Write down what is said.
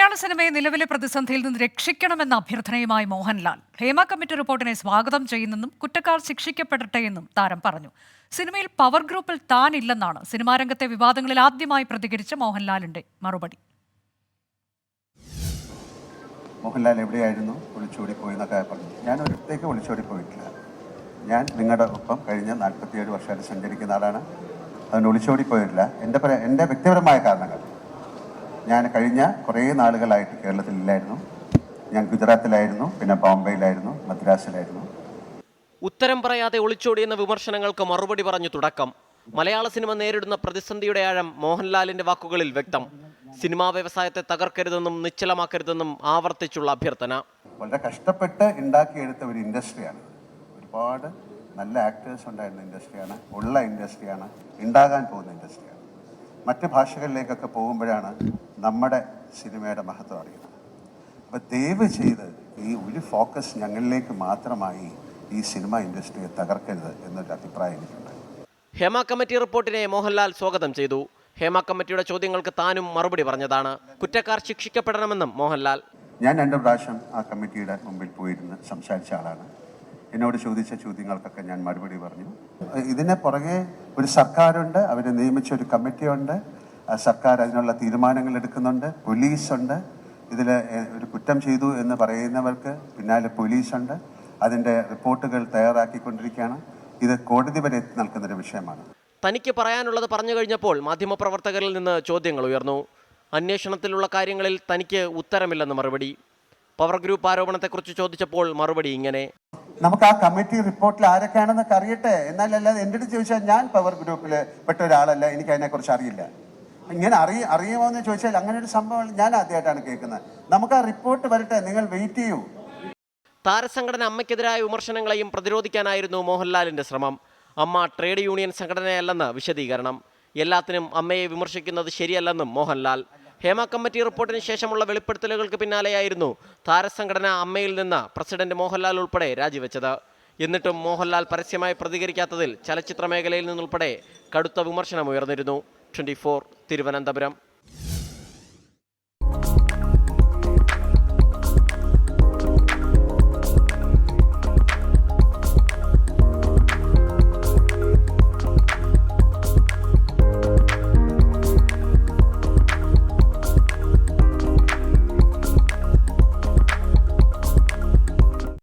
മലയാള സിനിമയെ നിലവിലെ പ്രതിസന്ധിയിൽ നിന്ന് രക്ഷിക്കണമെന്ന അഭ്യർത്ഥനയുമായി മോഹൻലാൽ ഹേമ കമ്മിറ്റി റിപ്പോർട്ടിനെ സ്വാഗതം ചെയ്യുന്നെന്നും കുറ്റക്കാർ ശിക്ഷിക്കപ്പെടട്ടെ എന്നും താരം പറഞ്ഞു. സിനിമയിൽ പവർ ഗ്രൂപ്പിൽ താനില്ലെന്നാണ് സിനിമാ രംഗത്തെ വിവാദങ്ങളിൽ ആദ്യമായി പ്രതികരിച്ച മോഹൻലാലിന്റെ മറുപടി. മോഹൻലാൽ എവിടെയായിരുന്നു, ഒളിച്ചോടി പോയെന്നൊക്കെ പറഞ്ഞു. ഞാൻ ഒരിടത്തേക്ക് ഒളിച്ചോടി പോയിട്ടില്ല. ഞാൻ നിങ്ങളുടെ ഒപ്പം കഴിഞ്ഞ 47 വർഷമായിട്ട് സഞ്ചരിക്കുന്ന ആളാണ്. അതുകൊണ്ട് ഒളിച്ചോടി പോയിട്ടില്ല. എൻ്റെ വ്യക്തിപരമായ കാരണങ്ങൾ, ഞാൻ കഴിഞ്ഞ കുറേ നാളുകളായിട്ട് കേരളത്തിലില്ലായിരുന്നു. ഞാൻ ഗുജറാത്തിലായിരുന്നു, പിന്നെ ബോംബെയിലായിരുന്നു, മദ്രാസിലായിരുന്നു. ഉത്തരം പറയാതെ ഒളിച്ചോടിയെന്ന വിമർശനങ്ങൾക്ക് മറുപടി പറഞ്ഞു തുടക്കം. മലയാള സിനിമ നേരിടുന്ന പ്രതിസന്ധിയുടെ ആഴം മോഹൻലാലിന്റെ വാക്കുകളിൽ വ്യക്തം. സിനിമാ വ്യവസായത്തെ തകർക്കരുതെന്നും നിശ്ചലമാക്കരുതെന്നും ആവർത്തിച്ചുള്ള അഭ്യർത്ഥന. വളരെ കഷ്ടപ്പെട്ട് ഉണ്ടാക്കിയെടുത്ത ഒരു ഇൻഡസ്ട്രിയാണ്. ഒരുപാട് നല്ല ആക്ടേഴ്സ് ഉണ്ടായിരുന്ന ഇൻഡസ്ട്രിയാണ്, ഉള്ള ഇൻഡസ്ട്രിയാണ്, ഉണ്ടാകാൻ പോകുന്ന ഇൻഡസ്ട്രിയാണ്. മറ്റ് ഭാഷകളിലേക്കൊക്കെ പോകുമ്പോഴാണ് നമ്മുടെ സിനിമയുടെ മഹത്വം അറിയുന്നത്. അപ്പോൾ ദയവ് ചെയ്ത് ഈ ഒരു ഫോക്കസ് ഞങ്ങളിലേക്ക് മാത്രമായി ഈ സിനിമ ഇൻഡസ്ട്രിയെ തകർക്കരുത് എന്നൊരു അഭിപ്രായം എനിക്കുണ്ട്. ഹേമ കമ്മിറ്റി റിപ്പോർട്ടിനെ മോഹൻലാൽ സ്വാഗതം ചെയ്തു. ഹേമ കമ്മിറ്റിയുടെ ചോദ്യങ്ങൾക്ക് താനും മറുപടി പറഞ്ഞതാണ്. കുറ്റക്കാർ ശിക്ഷിക്കപ്പെടണമെന്നും മോഹൻലാൽ. ഞാൻ 2 പ്രാവശ്യം ആ കമ്മിറ്റിയുടെ മുമ്പിൽ പോയിരുന്ന് സംസാരിച്ച ആളാണ്. എന്നോട് ചോദിച്ച ചോദ്യങ്ങൾക്കൊക്കെ ഞാൻ മറുപടി പറഞ്ഞു. ഇതിന് പുറകെ ഒരു സർക്കാരുണ്ട്, അവർ നിയമിച്ച ഒരു കമ്മിറ്റിയുണ്ട്. സർക്കാർ അതിനുള്ള തീരുമാനങ്ങൾ എടുക്കുന്നുണ്ട്. പോലീസുണ്ട്. ഇതിൽ ഒരു കുറ്റം ചെയ്തു എന്ന് പറയുന്നവർക്ക് പിന്നാലെ പോലീസുണ്ട്. അതിൻ്റെ റിപ്പോർട്ടുകൾ തയ്യാറാക്കിക്കൊണ്ടിരിക്കുകയാണ്. ഇത് കോടതി വരെ എത്തി നിൽക്കുന്നൊരു വിഷയമാണ്. തനിക്ക് പറയാനുള്ളത് പറഞ്ഞു കഴിഞ്ഞപ്പോൾ മാധ്യമപ്രവർത്തകരിൽ നിന്ന് ചോദ്യങ്ങൾ ഉയർന്നു. അന്വേഷണത്തിലുള്ള കാര്യങ്ങളിൽ തനിക്ക് ഉത്തരമില്ലെന്ന് മറുപടി. പവർ ഗ്രൂപ്പ് ആരോപണത്തെക്കുറിച്ച് ചോദിച്ചപ്പോൾ മറുപടി ഇങ്ങനെ: നമുക്ക് ആ കമ്മിറ്റി റിപ്പോർട്ടിൽ ആരൊക്കെയാണെന്നൊക്കെ അറിയട്ടെ. എന്നാലല്ലാതെ എൻ്റെ അടുത്ത് ചോദിച്ചാൽ ഞാൻ പവർ ഗ്രൂപ്പിൽ പെട്ട ഒരാളല്ല, എനിക്ക് അതിനെക്കുറിച്ച് അറിയില്ല. ഇങ്ങനെ അറിയുമോ എന്ന് ചോദിച്ചാൽ അങ്ങനെ ഒരു സംഭവം ഞാൻ ആദ്യമായിട്ടാണ് കേൾക്കുന്നത്. നമുക്ക് ആ റിപ്പോർട്ട് വരട്ടെ, നിങ്ങൾ വെയിറ്റ് ചെയ്യൂ. താരസംഘടന അമ്മയ്ക്കെതിരായ വിമർശനങ്ങളെയും പ്രതിരോധിക്കാനായിരുന്നു മോഹൻലാലിന്റെ ശ്രമം. അമ്മ ട്രേഡ് യൂണിയൻ സംഘടനയല്ലെന്ന് വിശദീകരണം. എല്ലാത്തിനും അമ്മയെ വിമർശിക്കുന്നത് ശരിയല്ലെന്നും മോഹൻലാൽ. ഹേമ കമ്മിറ്റി റിപ്പോർട്ടിന് ശേഷമുള്ള വെളിപ്പെടുത്തലുകൾക്ക് പിന്നാലെയായിരുന്നു താരസംഘടന അമ്മയിൽ നിന്ന് പ്രസിഡന്റ് മോഹൻലാൽ ഉൾപ്പെടെ രാജിവെച്ചത്. എന്നിട്ടും മോഹൻലാൽ പരസ്യമായി പ്രതികരിക്കാത്തതിൽ ചലച്ചിത്ര മേഖലയിൽ നിന്നുൾപ്പെടെ കടുത്ത വിമർശനം ഉയർന്നിരുന്നു. 24 തിരുവനന്തപുരം.